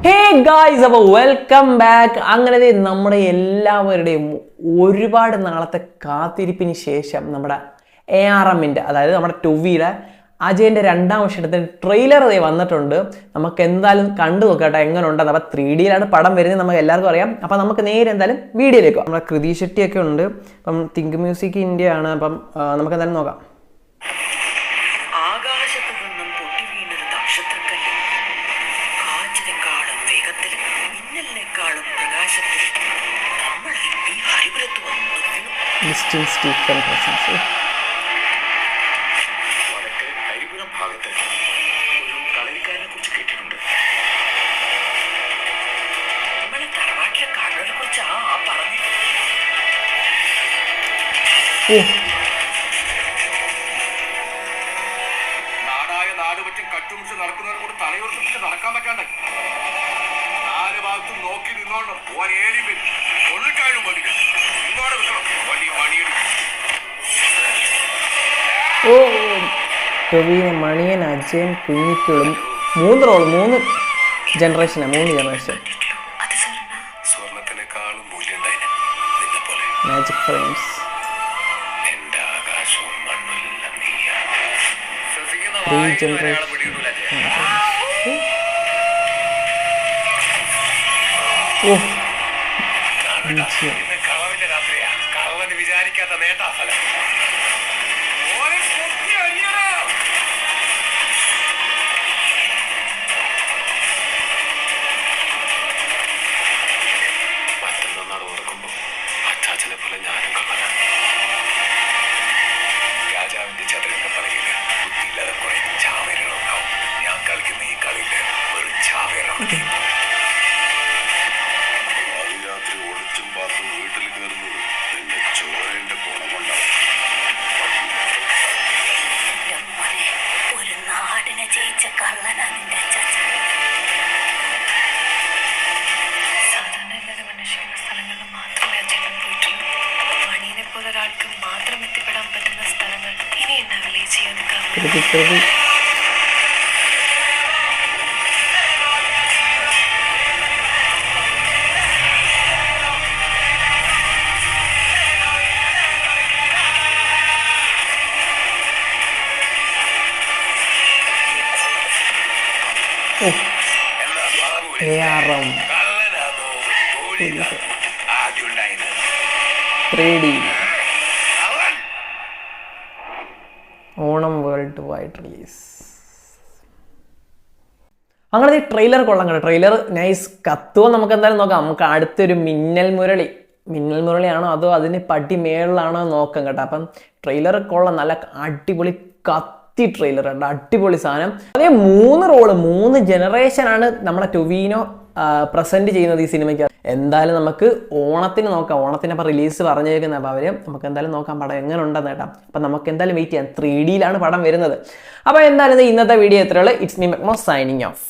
Hey guys, അപ്പോൾ welcome back. അങ്ങനെ നമ്മുടെ എല്ലാവരുടെയും ഒരുപാട് നാളത്തെ കാത്തിരിപ്പിന് ശേഷം നമ്മുടെ ARMൻ്റെ, അതായത് നമ്മുടെ ടൊവിയുടെ അജയൻ്റെ രണ്ടാം വർഷത്തെ ട്രെയിലർ വന്നിട്ടുണ്ട്. നമുക്ക് എന്തായാലും കണ്ടു നോക്കട്ടെ എങ്ങനെ ഉണ്ടെന്ന്. അപ്പോൾ 3Dയിലാണ് പടം വരുന്നത്, നമുക്ക് എല്ലാവർക്കും അറിയാം. അപ്പോൾ നമുക്ക് നേരെ എന്തായാലും വീഡിയോയിലേക്ക്. നമ്മുടെ കൃതി ഷെട്ടിയൊക്കെ ഉണ്ട്. അപ്പം തിങ്ക് മ്യൂസിക് ഇന്ത്യ ആണ്. അപ്പം നമുക്ക് എന്തായാലും നോക്കാം. സ്റ്റീഫൻ പ്രസൻസ് നാടായ നാട് പറ്റും കട്ടുമുച്ച് നടക്കുന്നവരെ കൂടെ തലയോർത്തിട്ട് നടക്കാൻ പറ്റാണ്ട നാല് ഭാഗത്തും നോക്കി നിന്നോണ്ട് ഒരേലി ഒന്നിക്കാനും പറ്റില്ല. ഇങ്ങോട്ട് വിട്ടണം വലിയ മണിയടി. ടൊവിനെ, മണിയൻ, അജയൻ, കുഞ്ഞിക്കുളും 3 റോള്, 3 ജനറേഷൻ. സ്വർണത്തിനേക്കാളും മൂല്യം മാജിക് ഫ്രെയിംസ്. വിചാരിക്കാത്ത നേട്ടാ ഫലം. മറ്റൊന്നാൾ ഓർക്കുമ്പോ അച്ചാച്ചനെ പോലെ ഞാനും കള്ളനാണ്. രാജാവിന്റെ ചതുരംഗ കളിയില് ബുദ്ധിയില്ലാതെ കുറെ ചാവേറുകളുണ്ടാവും. ഞാൻ കളിക്കുന്ന ഈ കളിയില് ഒരു ചാവേറാണ്. രാത്രി ഒളിച്ചും പാത്തും വീട്ടിൽ കയറുന്നത് എന്റെ ചോരന്റെ ഗുണമുണ്ടാവും. ഒരു നാടിനെ ജയിച്ച കള്ളനാ നിന്റെ അച്ചാച്ചൻ. സാധാരണ എല്ലാവരും അന്വേഷിക്കുന്ന സ്ഥലങ്ങളിൽ മാത്രമേ അച്ഛനും പോയിട്ടുള്ളൂ. മണിയെ പോലെ ഒരാൾക്ക് മാത്രം എത്തിപ്പെടാൻ പറ്റുന്ന സ്ഥലങ്ങൾ ഇനി ഉണ്ടാവില്ലേ ചെയ്യാൻ കാരണം. ARM 3D Onam world wide release. അങ്ങനെ ഈ ട്രെയിലർ കൊള്ളാം കേട്ടോ. Trailer nice. കത്തുവോ നമുക്ക് എന്തായാലും നോക്കാം. നമുക്ക് അടുത്തൊരു മിന്നൽ മുരളിയാണോ അതോ അതിന് പടി മേളിലാണോ നോക്കാം കേട്ടോ. അപ്പം ട്രെയിലർ കൊള്ളാം. നല്ല അടിപൊളി ട്രെയിലർ ഉണ്ട്, അടിപൊളി സാധനം. അതേ 3 റോള്, 3 ജനറേഷനാണ് നമ്മുടെ ടൊവിനോ പ്രസന്റ് ചെയ്യുന്നത് ഈ സിനിമയ്ക്ക്. എന്തായാലും നമുക്ക് ഓണത്തിന് നോക്കാം. ഓണത്തിന് അപ്പം റിലീസ് പറഞ്ഞേക്കുന്നത്. അപ്പോൾ നമുക്ക് എന്തായാലും നോക്കാം പടം എങ്ങനെ ഉണ്ടെന്ന് കേട്ടോ. അപ്പം നമുക്ക് എന്തായാലും വെയിറ്റ് ചെയ്യാം. 3Dയിലാണ് പടം വരുന്നത്. അപ്പോൾ എന്തായാലും ഇന്നത്തെ വീഡിയോ എത്രയുള്ളൂ. It's me Mekmo signing of.